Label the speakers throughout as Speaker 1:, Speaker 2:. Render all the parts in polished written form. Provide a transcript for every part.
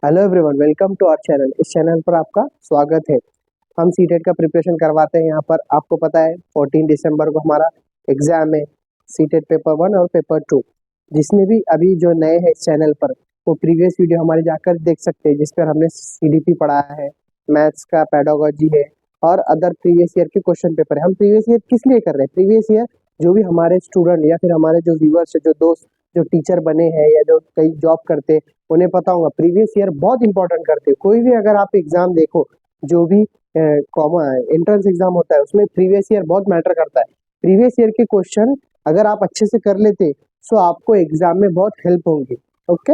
Speaker 1: Hello everyone, welcome to our channel. इस चैनल पर आपका स्वागत है। हम सीटेट का प्रिपरेशन करवाते हैं यहाँ पर। आपको पता है 14 दिसंबर को हमारा एग्जाम है, सीटेट पेपर 1 और पेपर 2। जिसमें भी अभी जो नए हैं इस चैनल पर, वो प्रीवियस वीडियो हमारे जाकर देख सकते हैं, जिस पर हमने सीडीपी पढ़ाया है, मैथ्स का पेडागोजी है और अदर प्रीवियस ईयर के क्वेश्चन पेपर है। हम प्रीवियस ईयर किस लिए कर रहे हैं? प्रीवियस ईयर जो भी हमारे स्टूडेंट या फिर हमारे जो व्यूअर्स है, जो दोस्त जो टीचर बने हैं या जो कई जॉब करते हैं, उन्हें पता होगा प्रीवियस ईयर बहुत इंपॉर्टेंट करते हैं। कोई भी अगर आप एग्जाम देखो, जो भी कॉमन एंट्रेंस एग्जाम होता है, उसमें प्रीवियस ईयर बहुत मैटर करता है। प्रीवियस ईयर के क्वेश्चन अगर आप अच्छे से कर लेते तो आपको एग्जाम में बहुत हेल्प होंगी। ओके,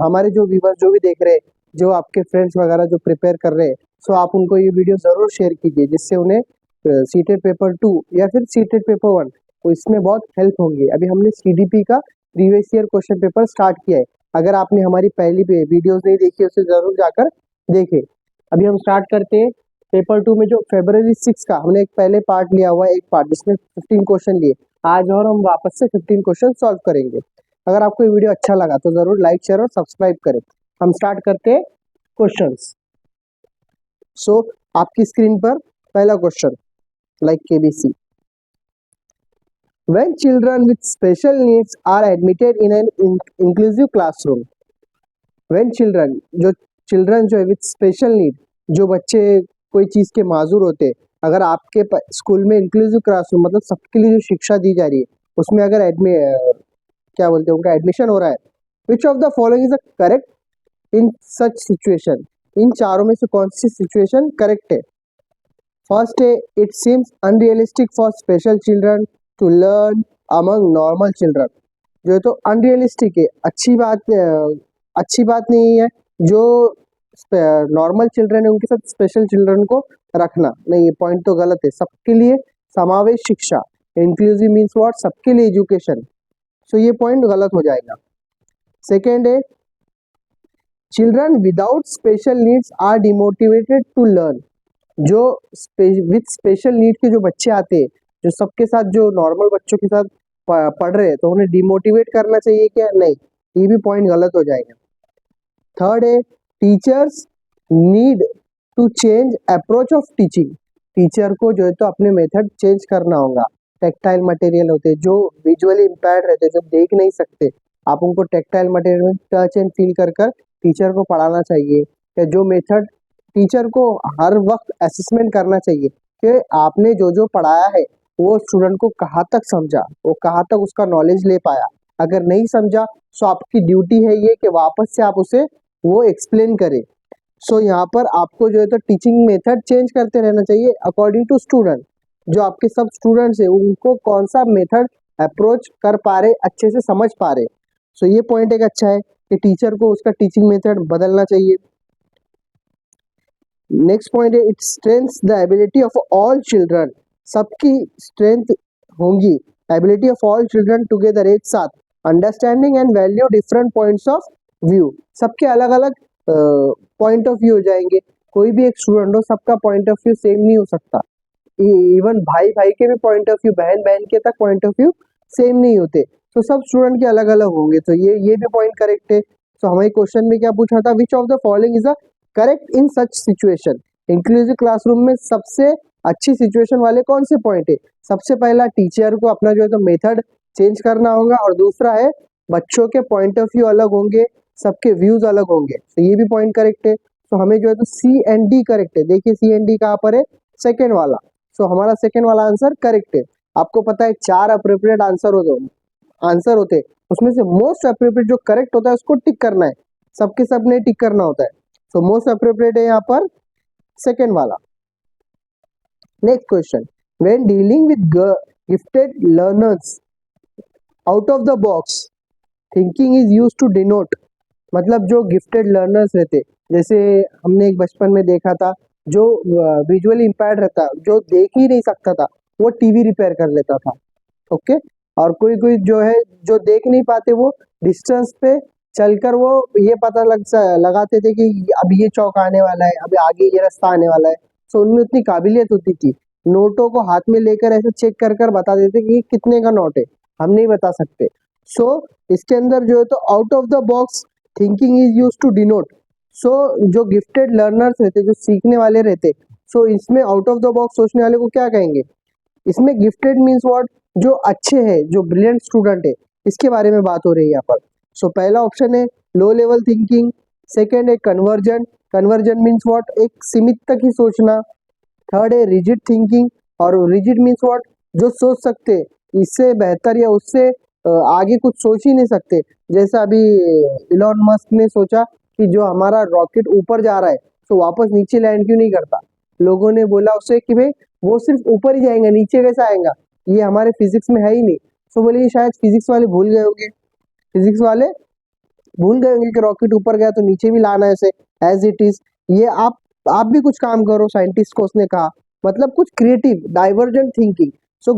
Speaker 1: हमारे जो व्यूअर्स जो भी देख रहे हैं, जो आपके फ्रेंड्स वगैरह जो प्रिपेयर कर रहे हैं, सो आप उनको ये वीडियो जरूर शेयर कीजिए, जिससे उन्हें सीटेट पेपर 2 या फिर सीटेट पेपर 1 तो इसमें बहुत हेल्प होंगी। अभी हमने सीडीपी का previous year question paper start किया है। अगर आपने हमारी पहली वीडियोस नहीं देखी, उसे जरूर जाकर देखें। अभी हम स्टार्ट करते हैं पेपर 2 में। जो फरवरी 6 का हमने एक पहले पार्ट लिया हुआ है, एक पार्ट जिसमें 15 क्वेश्चन लिए। आज और हम वापस से 15 क्वेश्चन सॉल्व करेंगे। अगर आपको ये वीडियो अच्छा लगा तो जरूर लाइक, शेयर और सब्सक्राइब करें। हम स्टार्ट करते हैं क्वेश्चंस। सो आपकी स्क्रीन पर पहला question, like KBC. When children with special needs are admitted in an inclusive classroom, when children जो है with special need, जो बच्चे कोई चीज के माजूर होते हैं, अगर आपके स्कूल में इंक्लूसिव क्लासरूम मतलब सबके लिए जो शिक्षा दी जा रही है, उसमें अगर क्या बोलते हैं उनका एडमिशन हो रहा है, which of the following is correct in such situation? इन चारों में से कौन सी सिचुएशन करेक्ट है? फर्स्ट है, it seems unrealistic for special children to learn among normal children. जो है तो अनरियलिस्टिक है, अच्छी बात नहीं है जो नॉर्मल चिल्ड्रन है उनके साथ स्पेशल चिल्ड्रन को रखना। नहीं, ये पॉइंट तो गलत है। सबके लिए समावेश शिक्षा, इंक्लूसिव मीन्स व्हाट? सबके लिए एजुकेशन। सो ये पॉइंट गलत हो जाएगा। सेकेंड है, children without special needs are demotivated to learn. जो विथ स्पेशल नीड के जो बच्चे आते हैं, जो सबके साथ जो नॉर्मल बच्चों के साथ पढ़ रहे हैं, तो उन्हें डिमोटिवेट करना चाहिए क्या? नहीं, ये भी पॉइंट गलत हो जाएगा। थर्ड है, teachers need to change approach of teaching. Teacher को जो है तो अपने मेथड चेंज करना होगा। टेक्टाइल मटेरियल होते हैं, जो विजुअली इम्पेयर्ड रहते हैं, जो देख नहीं सकते, आप उनको टेक्टाइल मटेरियल में टच एंड फील कर टीचर को पढ़ाना चाहिए। या जो मेथड टीचर को हर वक्त असेसमेंट करना चाहिए कि आपने जो जो पढ़ाया है वो स्टूडेंट को कहाँ तक समझा, वो कहाँ तक उसका नॉलेज ले पाया। अगर नहीं समझा तो आपकी ड्यूटी है ये कि वापस से आप उसे वो एक्सप्लेन करें। सो यहाँ पर आपको जो है तो टीचिंग मेथड चेंज करते रहना चाहिए अकॉर्डिंग टू स्टूडेंट। जो आपके सब स्टूडेंट्स है उनको कौन सा मेथड अप्रोच कर पा रहे, अच्छे से समझ पा रहे। सो ये पॉइंट एक अच्छा है कि टीचर को उसका टीचिंग मेथड बदलना चाहिए। नेक्स्ट पॉइंट है, it strengths the ability of all children. सबकी स्ट्रेंथ होंगी, ability of all children together, एक साथ, understanding and value different points of view. सबके अलग अलग पॉइंट ऑफ व्यू हो जाएंगे। कोई भी एक स्टूडेंट हो, सबका पॉइंट ऑफ व्यू सेम नहीं हो सकता। इवन भाई भाई के भी पॉइंट ऑफ व्यू, बहन बहन के तक पॉइंट ऑफ व्यू सेम नहीं होते। तो सब स्टूडेंट के अलग अलग होंगे। तो ये भी पॉइंट करेक्ट है। तो हमारे क्वेश्चन में क्या पूछा था? विच of the following is a correct in such situation? Inclusive classroom में सबसे अच्छी सिचुएशन वाले कौन से पॉइंट है? सबसे पहला, टीचर को अपना जो है तो मेथड चेंज करना होगा, और दूसरा है बच्चों के पॉइंट ऑफ व्यू अलग होंगे, सबके व्यूज अलग होंगे। तो ये भी पॉइंट करेक्ट है। तो हमें जो है तो सी एंड डी करेक्ट है। देखिए सी एंड डी कहाँ पर है? सेकेंड वाला। सो हमारा सेकेंड वाला आंसर करेक्ट है। आपको पता है 4 अप्रोप्रिएट आंसर होते, उसमें से मोस्ट अप्रोप्रिएट जो करेक्ट होता है उसको टिक करना है, सबके सब ने टिक करना होता है। सो मोस्ट अप्रोप्रिएट है यहाँ पर सेकेंड वाला। Next question, when dealing with gifted learners out of the box, thinking is used to denote. मतलब जो गिफ्टेड लर्नर्स रहते, जैसे हमने एक बचपन में देखा था, जो विजुअली इम्पेयर्ड रहता, जो देख ही नहीं सकता था, वो टीवी रिपेयर कर लेता था। ओके, और कोई जो है जो देख नहीं पाते, वो डिस्टेंस पे चलकर वो ये पता लगाते थे कि अब ये चौक आने वाला है, अब आगे ये रास्ता आने वाला है। सो उनमें उतनी काबिलियत होती थी। नोटों को हाथ में लेकर ऐसे चेक कर बता देते कि कितने का नोट है, हम नहीं बता सकते। सो इसके अंदर जो है तो out of the box thinking is used to denote. So जो गिफ्टेड लर्नर्स रहते, जो सीखने वाले रहते, सो इसमें आउट ऑफ द बॉक्स सोचने वाले को क्या कहेंगे? इसमें गिफ्टेड मीन्स व्हाट? जो अच्छे हैं, जो ब्रिलियंट स्टूडेंट है, इसके बारे में बात हो रही है यहाँ पर। सो पहला ऑप्शन है लो लेवल थिंकिंग, सेकेंड है कन्वर्जन, कन्वर्जन मीन्स व्हाट? एक सीमित तक ही सोचना। थर्ड है रिजिड थिंकिंग, और रिजिड मीन्स व्हाट? जो सोच सकते, इससे बेहतर या उससे आगे कुछ सोच ही नहीं सकते। जैसा अभी इलॉन मस्क ने सोचा कि जो हमारा रॉकेट ऊपर जा रहा है तो वापस नीचे लैंड क्यों नहीं करता? लोगों ने बोला उसे कि भाई वो सिर्फ ऊपर ही जाएगा, नीचे कैसे आएगा, ये हमारे फिजिक्स में है ही नहीं। तो बोले शायद फिजिक्स वाले भूल गए होंगे, फिजिक्स वाले भूल गए होंगे कि रॉकेट ऊपर गया तो नीचे भी लाना है उसे एज इट इज। ये आप भी कुछ काम करो, साइंटिस्ट को उसने कहा, मतलब कुछ क्रिएटिव डाइवर्जेंट थिंकिंग। सो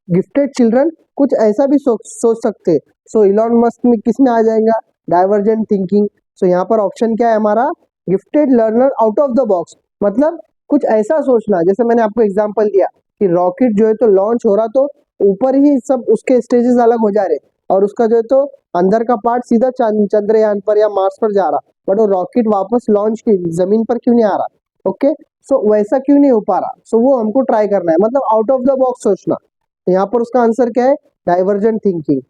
Speaker 1: गिफ्टेड चिल्ड्रन कुछ ऐसा भी सोच सकते। सो इलॉन मस्क में किस में आ जाएगा? Divergent thinking. सो यहाँ पर ऑप्शन क्या है हमारा? Gifted learner out of the box, मतलब कुछ ऐसा सोचना। जैसे मैंने आपको एग्जांपल दिया कि रॉकेट जो है तो लॉन्च हो रहा, तो ऊपर ही सब उसके स्टेजेस अलग हो जा रहे, और उसका जो है तो अंदर का पार्ट सीधा चंद्रयान पर या मार्स पर जा रहा, बट वो रॉकेट वापस लॉन्च की जमीन पर क्यों नहीं आ रहा? ओके, सो वैसा क्यों नहीं हो पा रहा? सो वो हमको ट्राई करना है, मतलब आउट ऑफ द बॉक्स सोचना। यहाँ पर उसका आंसर क्या है? Divergent thinking.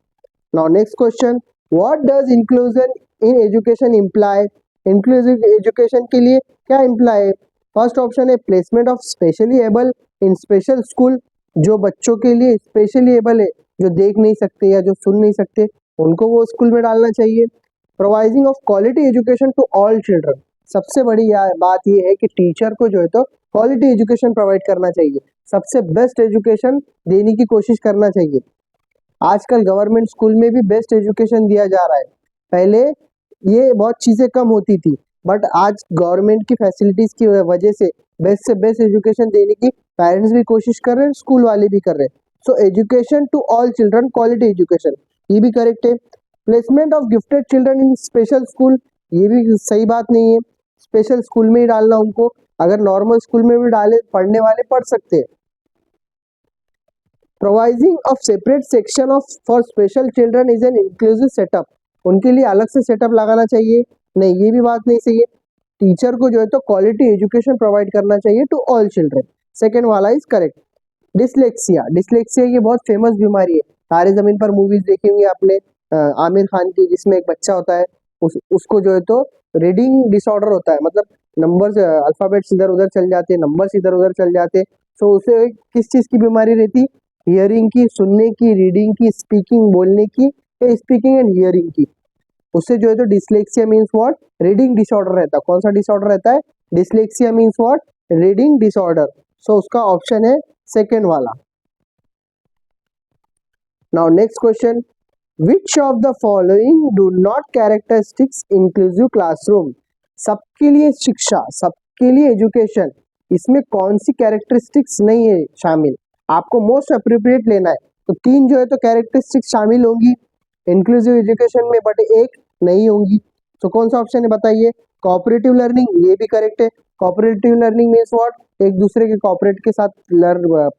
Speaker 1: Now next question, what does inclusion in education imply? Inclusive education के लिए क्या इम्प्लाई है? फर्स्ट ऑप्शन है placement of specially abled in special school, जो बच्चों के लिए स्पेशली एबल है, जो देख नहीं सकते या जो सुन नहीं सकते, उनको वो स्कूल में डालना चाहिए। Providing of quality education to all children, सबसे बड़ी बात ये है कि टीचर को जो है तो क्वालिटी एजुकेशन प्रोवाइड करना चाहिए, सबसे बेस्ट एजुकेशन देने की कोशिश करना चाहिए। आजकल गवर्नमेंट स्कूल में भी बेस्ट एजुकेशन दिया जा रहा है, पहले ये बहुत चीज़ें कम होती थी, बट आज गवर्नमेंट की फैसिलिटीज की वजह से बेस्ट एजुकेशन देने की पेरेंट्स भी कोशिश कर रहे हैं, स्कूल वाले भी कर रहे हैं। So education to all children, quality education, ये भी करेक्ट है। Placement of gifted children in special school, ये भी सही बात नहीं है, स्पेशल स्कूल में ही डालना उनको, अगर नॉर्मल स्कूल में भी डाले पढ़ने वाले पढ़ सकते हैं। Providing of separate section of for special children is an inclusive setup, उनके लिए अलग से सेटअप लगाना चाहिए, नहीं ये भी बात नहीं सही है। टीचर को जो है तो क्वालिटी एजुकेशन प्रोवाइड करना चाहिए टू ऑल चिल्ड्रन, सेकेंड वाला इज करेक्ट। डिसलेक्सिया, डिसलेक्सिया ये बहुत फेमस बीमारी है, तारे जमीन पर मूवीज देखी होंगी आपने, आमिर खान की, जिसमें एक बच्चा होता है, उसको जो है तो रीडिंग डिसऑर्डर होता है, मतलब नंबर्स अल्फाबेट्स इधर उधर चल जाते, नंबर्स इधर उधर चल जाते। सो उसे किस चीज की बीमारी रहती? हियरिंग की, सुनने की, रीडिंग की, स्पीकिंग बोलने की, स्पीकिंग एंड हियरिंग की। उससे जो है तो dyslexia means what? Reading disorder रहता है। कौन सा डिसऑर्डर रहता है? Dyslexia means what? Reading disorder. So उसका ऑप्शन है सेकेंड वाला। Now next question, which of the following do not characteristics inclusive classroom? सबके लिए शिक्षा, सबके लिए एजुकेशन, इसमें कौन सी कैरेक्टरिस्टिक्स नहीं है शामिल? आपको मोस्ट अप्रोप्रिएट लेना है, तो तीन जो है तो कैरेक्टरिस्टिक्स शामिल होंगी इंक्लूसिव एजुकेशन में, बट एक नहीं होंगी। तो कौन सा ऑप्शन है बताइए? कोऑपरेटिव लर्निंग, ये भी करेक्ट है। Cooperative learning means what? एक दूसरे के कोऑपरेट के साथ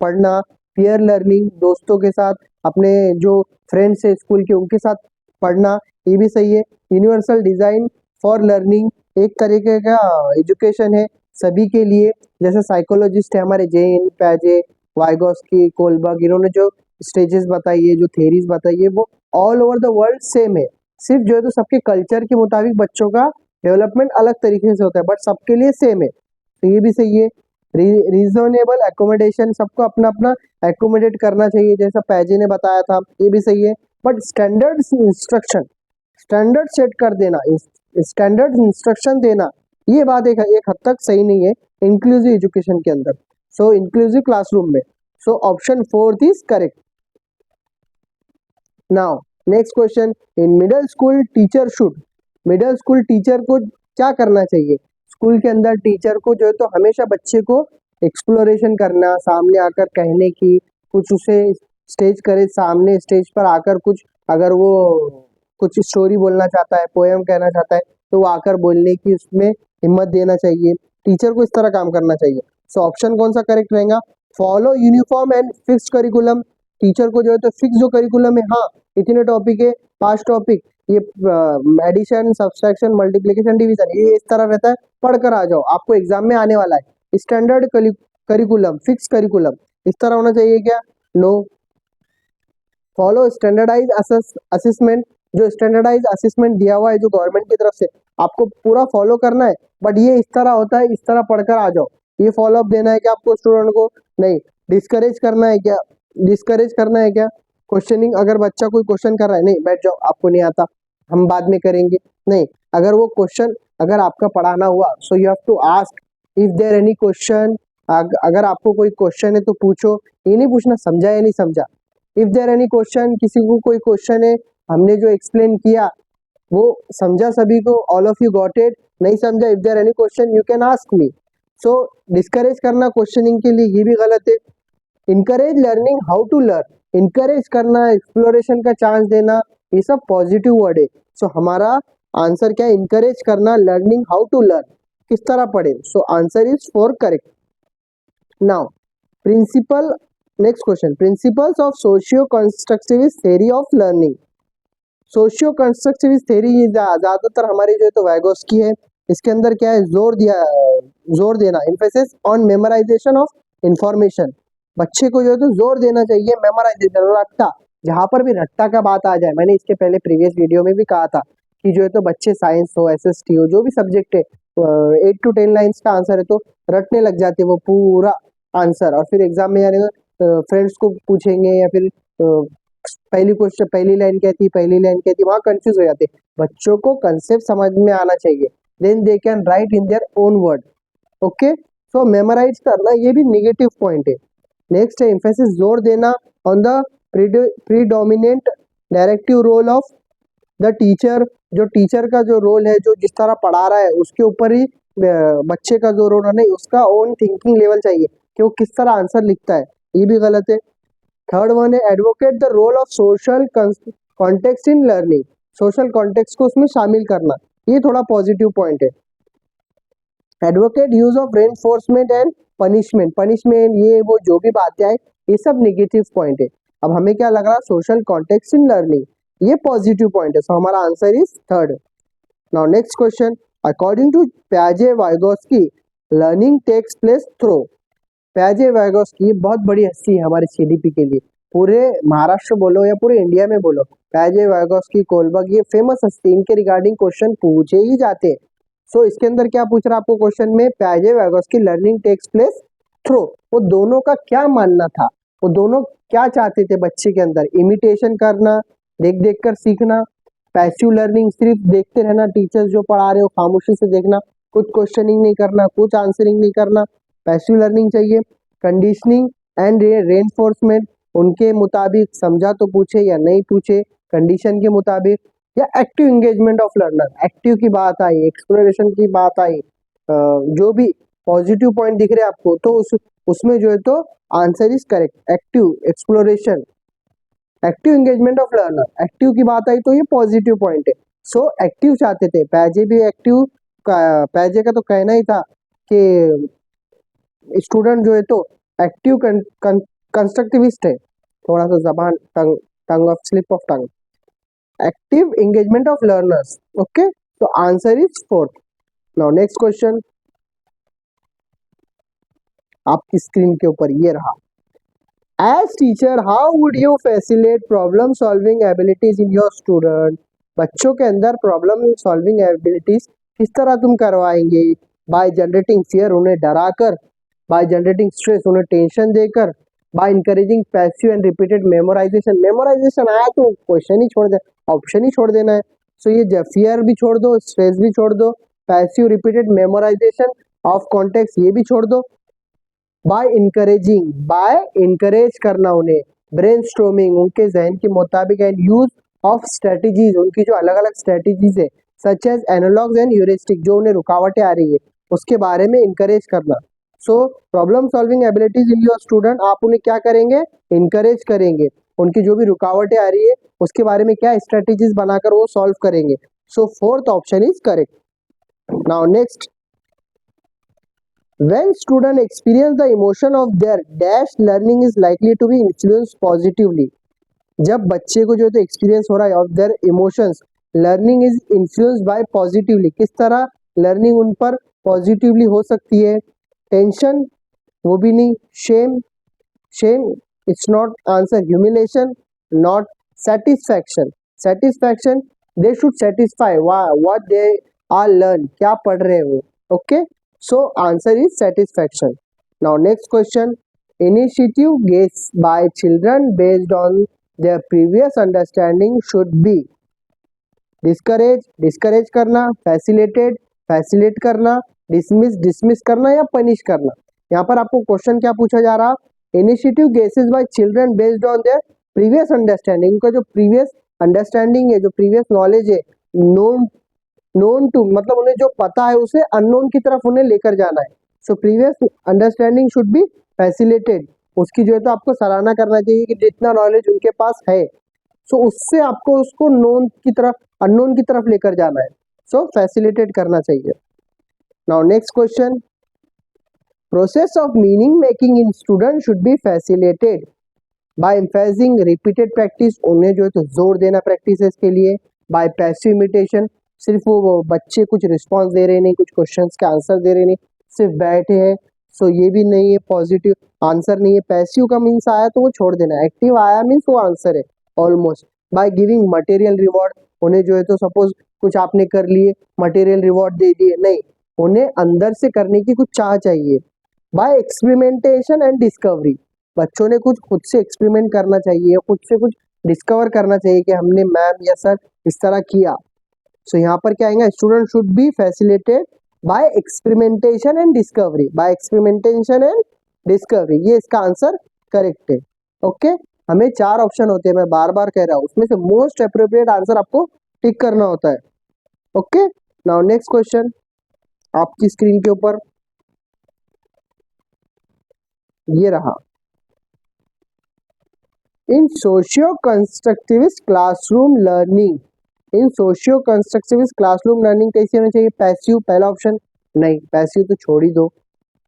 Speaker 1: पढ़ना। पीयर लर्निंग, दोस्तों के साथ, अपने जो फ्रेंड्स है स्कूल के उनके साथ पढ़ना, ये भी सही है। यूनिवर्सल डिजाइन फॉर लर्निंग, एक तरीके का एजुकेशन है सभी के लिए, जैसे साइकोलॉजिस्ट है हमारे जेन पैजे, वाइगोस्की, कोलबर्ग, इन्होंने जो स्टेजेस बताई है, जो थेरीज बताई है, वो all over the world same है। सिर्फ जो है तो सबके कल्चर के मुताबिक बच्चों का डेवलपमेंट अलग तरीके से होता है, बट सबके लिए सेम है, तो ये भी सही है। रीजनेबल एकोमोडेशन, सबको अपना अपना एकोमोडेट करना चाहिए, जैसा पैजे ने बताया था, ये भी सही है। But standard instruction, standard set कर देना, स्टैंडर्ड इंस्ट्रक्शन देना, ये बात एक हद तक सही नहीं है इंक्लूसिव एजुकेशन के अंदर, सो इंक्लूसिव क्लासरूम में। So option fourth is correct. Now next question, in middle school teacher should, middle school teacher को क्या करना चाहिए? स्कूल के अंदर टीचर को जो है तो हमेशा बच्चे को एक्सप्लोरेशन करना, सामने आकर कहने की, कुछ उसे स्टेज करे, सामने स्टेज पर आकर कुछ, अगर वो कुछ स्टोरी बोलना चाहता है, पोएम कहना चाहता है, तो वो आकर बोलने की उसमें हिम्मत देना चाहिए, टीचर को इस तरह काम करना चाहिए। सो ऑप्शन कौन सा करेक्ट रहेगा? Follow uniform and fixed curriculum, teacher को जो है तो फिक्स जो करिकुलम है, हाँ इतने टॉपिक है, 5 टॉपिक, ये एडिशन, सब्सट्रैक्शन, मल्टीप्लिकेशन, डिवीजन, ये इस तरह रहता है, पढ़कर आ जाओ, आपको एग्जाम में आने वाला है। स्टैंडर्ड करिकुलम, फिक्स करिकुलम, इस तरह होना चाहिए क्या? नो। फॉलो स्टैंडर्डाइज असेसमेंट, जो स्टैंडर्डाइज असेसमेंट दिया हुआ है जो गवर्नमेंट की तरफ से, आपको पूरा फॉलो करना है, बट ये इस तरह होता है, इस तरह पढ़कर आ जाओ। ये फॉलो अप देना है क्या आपको स्टूडेंट को? नहीं। डिस्करेज करना है क्या? डिस्करेज करना है क्या? क्वेश्चनिंग, अगर बच्चा कोई क्वेश्चन कर रहा है, नहीं बैठ जाओ, आपको नहीं आता, हम बाद में करेंगे, नहीं। अगर वो क्वेश्चन, अगर आपका पढ़ाना हुआ, so you have to ask if there any question. अगर आपको कोई क्वेश्चन है तो पूछो, ये नहीं पूछना समझा या नहीं समझा। इफ देयर एनी क्वेश्चन, किसी को कोई क्वेश्चन है, हमने जो एक्सप्लेन किया वो समझा सभी को, all of you got it, नहीं समझा, if there any question you can ask me. So discourage करना क्वेश्चनिंग के लिए, ये भी गलत है। Encourage learning how to learn, encourage करना, एक्सप्लोरेशन का चांस देना, ये सब पॉजिटिव वर्ड है। सो हमारा आंसर क्या है? इनकरेज करना, लर्निंग हाउ टू लर्न, किस तरह पढ़े। So answer is 4 correct. Now principal, next question, principles of socio constructivist theory of learning. Socio constructivist theory ज्यादातर हमारी जो है तो वैगोस्की है। इसके अंदर क्या है? जोर देना, emphasis on memorisation of information. बच्चे को जो है तो जोर देना चाहिए मेमोराइजेशन, रट्टा, जहां पर भी रट्टा का बात आ जाए, मैंने इसके पहले प्रीवियस वीडियो में भी कहा था कि जो है तो बच्चे साइंस हो, एसएसटी हो, जो भी सब्जेक्ट है, 8 to 10 लाइन्स का आंसर है तो रटने लग जाते हैं वो पूरा आंसर, और फिर एग्जाम में जाने फ्रेंड्स को पूछेंगे या फिर पहली क्वेश्चन, पहली लाइन क्या थी, पहली लाइन क्या थी, वहां कंफ्यूज हो जाते। बच्चों को कंसेप्ट समझ में आना चाहिए, then they can write in their own word. Okay, so memorise करना ये भी नेगेटिव पॉइंट है। नेक्स्ट है एम्फेसिस, जोर देना on the predominant directive role of the teacher, जो टीचर का जो रोल है, जो जिस तरह पढ़ा रहा है उसके ऊपर ही बच्चे का जो रोल है, नहीं, उसका ओन थिंकिंग लेवल चाहिए कि वो किस तरह आंसर लिखता है, ये भी गलत है। थर्ड वन है advocate the role of social context in learning, social context को उसमें शामिल करना, ये थोड़ा पॉजिटिव पॉइंट है। Advocate use of reinforcement and punishment, punishment ये वो जो भी बातें आए, ये सब नेगेटिव पॉइंट है। अब हमें क्या लग रहा? सोशल कॉन्टेक्स्ट इन लर्निंग, ये पॉजिटिव पॉइंट है, सो हमारा answer is third. Now next question, according to Piaget Vygotsky learning takes place through. Piaget Vygotsky बहुत बड़ी हस्ती है हमारे सीडीपी के लिए, पूरे महाराष्ट्र बोलो या पूरे इंडिया में बोलो, प्याजे-वाइगोस्की, कोलबर्ग, ये फेमस हस्ती, इनके रिगार्डिंग क्वेश्चन पूछे ही जाते हैं। सो इसके अंदर क्या पूछ रहा है आपको क्वेश्चन में? प्याजे-वाइगोस्की लर्निंग टेक्स प्लेस थ्रू, वो दोनों का क्या मानना था, वो दोनों क्या चाहते थे बच्चे के अंदर? इमिटेशन करना, देख देख कर सीखना, पैसिव लर्निंग, सिर्फ देखते रहना, टीचर्स जो पढ़ा रहे हो खामोशी से देखना, कुछ क्वेश्चनिंग नहीं करना, कुछ आंसरिंग नहीं करना, पैसिव लर्निंग चाहिए। कंडीशनिंग एंड रेनफोर्समेंट, उनके मुताबिक समझा तो पूछे या नहीं पूछे, कंडीशन के मुताबिक, या active engagement of learner, active की बात आई, एक्सप्लोरेशन की बात आई, जो भी पॉजिटिव पॉइंट दिख रहे हैं आपको, तो उसमें जो है तो answer is correct, active, exploration, active engagement of learner, active की बात आई तो ये पॉजिटिव पॉइंट है। सो एक्टिव चाहते थे, पैजे भी एक्टिव, पैजे का तो कहना ही था कि स्टूडेंट जो है तो एक्टिव कंस्ट्रक्टिविस्ट है, थोड़ा सा जबान tongue of slip of tongue, active engagement of learners. Okay, तो answer is fourth. Now next question आपकी स्क्रीन के ऊपर ये रहा, as teacher how would you facilitate problem solving abilities in your student. बच्चों के अंदर प्रॉब्लम सॉल्विंग एबिलिटीज किस तरह तुम करवाएंगे? बाय जनरेटिंग फियर, उन्हें डराकर, बाय जनरेटिंग स्ट्रेस, उन्हें टेंशन देकर, by encouraging passive and repeated memorisation, memorisation आया तो क्वेश्चन ही छोड़ दे, ऑप्शन ही छोड़ देना है। सो ये फियर भी छोड़ दो, स्ट्रेस भी छोड़ दो, passive repeated memorisation of context ये भी छोड़ दो। बाय इंकरेजिंग, बाय इंकरेज करना उन्हें, ब्रेनस्टॉर्मिंग, उनके जहन के मुताबिक, एंड यूज ऑफ स्ट्रेटजीज, उनकी जो अलग अलग स्ट्रेटजीज है, such as analogues and heuristic, जो उन्हें रुकावटें आ रही है उसके बारे में इंकरेज करना। So problem solving abilities in your student, आप उन्हें क्या करेंगे? इंकरेज करेंगे, उनकी जो भी रुकावटें आ रही है उसके बारे में क्या स्ट्रेटजीज बनाकर वो सॉल्व करेंगे। So fourth option is correct. Now next, when student experience the emotion of their dash, learning is likely to be influenced positively। जब बच्चे को जो है तो एक्सपीरियंस हो रहा है of their emotions, learning is influenced by positively, किस तरह लर्निंग उन पर पॉजिटिवली हो सकती है। टेंशन, वो भी नहीं। Shame, shame it's not answer. Humiliation, not. Satisfaction, satisfaction they should satisfy what they are learn, क्या पढ़ रहे हैं वो। Okay, so answer is satisfaction. Now next question, initiative guess by children based on their previous understanding should be discourage, discourage करना, facilitate, facilitate करना, dismiss, dismiss करना, या punish करना। यहाँ पर आपको क्वेश्चन क्या पूछा जा रहा, initiative guesses bye children based on their previous understanding, उनका जो प्रीवियस अंडरस्टैंडिंग है, जो प्रीवियस नॉलेज है, नोन, नोन टू मतलब उन्हें जो पता है उसे अननोन की तरफ उन्हें लेकर जाना है। So previous understanding should be facilitated, उसकी जो है तो आपको सराहना करना चाहिए कि जितना नॉलेज उनके पास है, सो उससे आपको उसको नोन की तरफ, अननोन की तरफ लेकर जाना है। सो फैसिलिटेट करना चाहिए। Now next question, process of meaning making in student should be facilitated by emphasising repeated practice, उन्हें जो है तो जोर देना प्रैक्टिसेस के लिए। बाय पैसिव इमिटेशन, सिर्फ वो बच्चे कुछ रिस्पॉन्स दे रहे नहीं, कुछ क्वेश्चंस के आंसर दे रहे नहीं, सिर्फ बैठे हैं, सो ये भी नहीं है, पॉजिटिव आंसर नहीं है। पैसिव का मीन्स आया तो वो छोड़ देना, एक्टिव आया मीन्स वो आंसर है almost. By giving material reward, उन्हें जो है तो सपोज कुछ आपने कर लिए, मटेरियल रिवॉर्ड दे दिए, नहीं, उन्हें अंदर से करने की कुछ चाह चाहिए। बाय एक्सपेरिमेंटेशन एंड डिस्कवरी, बच्चों ने कुछ खुद से एक्सपेरिमेंट करना चाहिए, खुद से कुछ डिस्कवर करना चाहिए कि हमने मैम या सर इस तरह किया। सो यहाँ पर क्या आएगा, student should be facilitated by experimentation and discovery, by experimentation and discovery, ये इसका आंसर करेक्ट है। ओके, हमें 4 ऑप्शन होते हैं, मैं बार बार कह रहा हूँ, उसमें से मोस्ट अप्रोप्रिएट आंसर आपको टिक करना होता है। ओके, नाउ नेक्स्ट क्वेश्चन आपकी स्क्रीन के ऊपर ये रहा, इन सोशियो कंस्ट्रक्टिविस्ट क्लासरूम लर्निंग, इन सोशियो कंस्ट्रक्टिविस्ट क्लासरूम लर्निंग कैसी होनी चाहिए। पैसिव, पहला ऑप्शन, नहीं पैसिव तो छोड़ ही दो।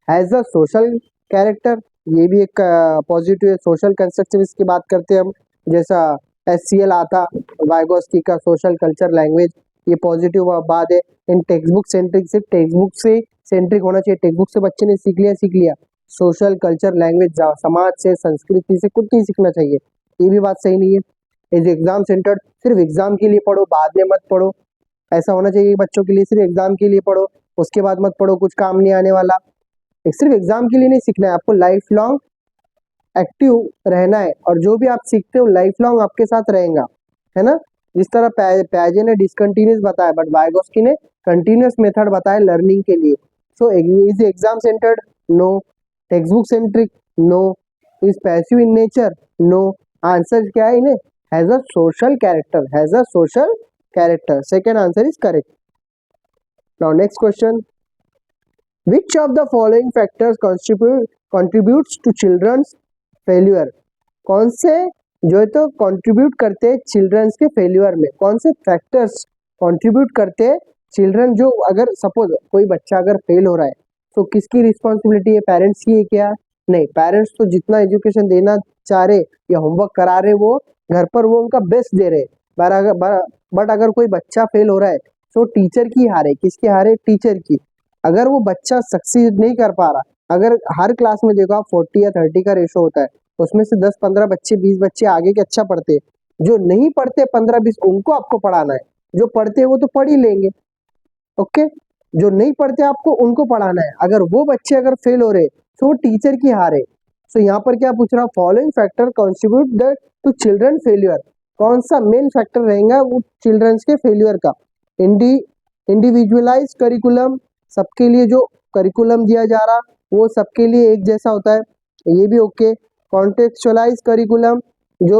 Speaker 1: हैज अ सोशल कैरेक्टर, ये भी एक पॉजिटिव है। सोशल कंस्ट्रक्टिविस्ट की बात करते हैं हम, जैसा SCL आता वाइगोस्की का सोशल कल्चर लैंग्वेज, ये पॉजिटिव बात है। इन टेक्स्ट बुक सेंट्रिक, सिर्फ टेक्स्ट बुक से सेंट्रिक होना चाहिए, टेक्स्ट बुक से बच्चे ने सीख लिया, सीख लिया। सोशल कल्चर लैंग्वेज, समाज से, संस्कृति से कुछ नहीं सीखना चाहिए, ये भी बात सही नहीं है। इज एग्जाम सेंटर्ड, सिर्फ एग्जाम के लिए पढ़ो, बाद में मत पढ़ो, ऐसा होना चाहिए बच्चों के लिए, सिर्फ एग्जाम के लिए पढ़ो, उसके बाद मत पढ़ो, कुछ काम नहीं आने वाला। सिर्फ एग्जाम के लिए नहीं सीखना है, आपको लाइफ लॉन्ग एक्टिव रहना है, और जो भी आप सीखते हो लाइफ लॉन्ग आपके साथ रहेगा, है ना। जिस तरह पैजे ने डिसकंटिन्यूस बताया, बट वाइगोस्की ने कंटिन्यूस मेथड बताया लर्निंग के लिए। So is exam centred, no. Text book centric, no. Is passive in nature, no. Answer क्या है इन्हें, has a social character, has a social character, second answer is correct. Now next question, which of the following factors contributes to children's failure, कौन से जो है तो contribute करते हैं चिल्ड्रंस के फेल्यूर में, कौन से फैक्टर्स कंट्रीब्यूट करते हैं चिल्ड्रन, जो अगर सपोज कोई बच्चा अगर फेल हो रहा है तो किसकी रिस्पॉन्सिबिलिटी है, पेरेंट्स की है क्या, नहीं, पेरेंट्स तो जितना एजुकेशन देना चाह रहे या होमवर्क करा रहे वो घर पर वो उनका बेस्ट दे रहे, बट अगर कोई बच्चा फेल हो रहा है तो टीचर की हार है, किसकी हार है, टीचर की। अगर वो बच्चा सक्सीड नहीं कर पा रहा, अगर हर क्लास में देखो आप 40 या 30 का रेशो होता है, उसमें से 10-15 बच्चे, 20 बच्चे आगे के अच्छा पढ़ते हैं, जो नहीं पढ़ते 15-20 उनको आपको पढ़ाना है, जो पढ़ते हैं वो तो पढ़ ही लेंगे, ओके, जो नहीं पढ़ते आपको उनको पढ़ाना है। अगर वो बच्चे अगर फेल हो रहे तो वो टीचर की हार है। सो यहाँ पर क्या पूछ रहा, following factor contribute the two children failure, कौन सा मेन फैक्टर रहेगा वो चिल्ड्रंस के फेल्यूर का। इंडिविजुअलाइज करिकुलम, सबके लिए जो करिकुलम दिया जा रहा वो सबके लिए एक जैसा होता है, ये भी ओके। कॉन्टेक्चुअलाइज करिकुलम, जो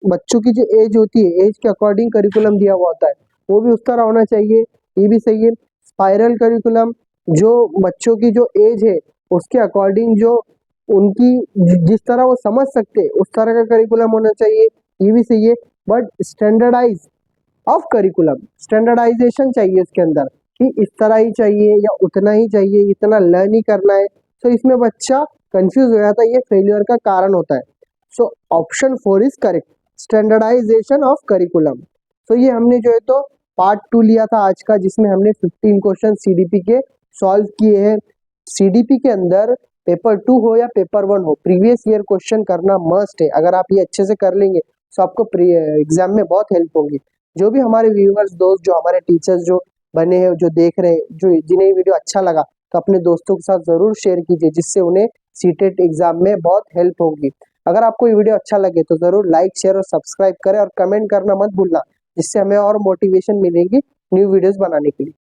Speaker 1: बच्चों की जो एज होती है एज के अकॉर्डिंग करिकुलम दिया हुआ होता है, वो भी उस तरह होना चाहिए, ये भी सही है। स्पाइरल करिकुलम, जो बच्चों की जो एज है उसके अकॉर्डिंग जो उनकी जिस तरह वो समझ सकते उस तरह का करिकुलम होना चाहिए, ये भी सही है। But standardise of curriculum, standardisation चाहिए इसके अंदर कि इस तरह ही चाहिए या उतना ही चाहिए, इतना लर्न ही करना है, तो इसमें बच्चा कंफ्यूज हो जाता है, ये फेल्यूर का कारण होता है। So option 4 is correct, standardisation of curriculum. तो ये हमने जो है तो पार्ट 2 लिया था आज का, जिसमें हमने 15 क्वेश्चन सीडीपी के सॉल्व किए हैं। सीडीपी के अंदर पेपर 2 हो या पेपर 1 हो, प्रीवियस ईयर क्वेश्चन करना मस्ट है। अगर आप ये अच्छे से कर लेंगे तो आपको एग्जाम में बहुत हेल्प होगी। जो भी हमारे व्यूअर्स दोस्त, जो हमारे टीचर्स जो बने हैं, जो देख रहे हैं, जो जिन्हें वीडियो अच्छा लगा, तो अपने दोस्तों के साथ जरूर शेयर कीजिए, जिससे उन्हें सीटेट एग्जाम में बहुत हेल्प होगी। अगर आपको ये वीडियो अच्छा लगे तो जरूर लाइक, शेयर और सब्सक्राइब करें और कमेंट करना मत भूलना, जिससे हमें और मोटिवेशन मिलेगी न्यू वीडियोस बनाने के लिए।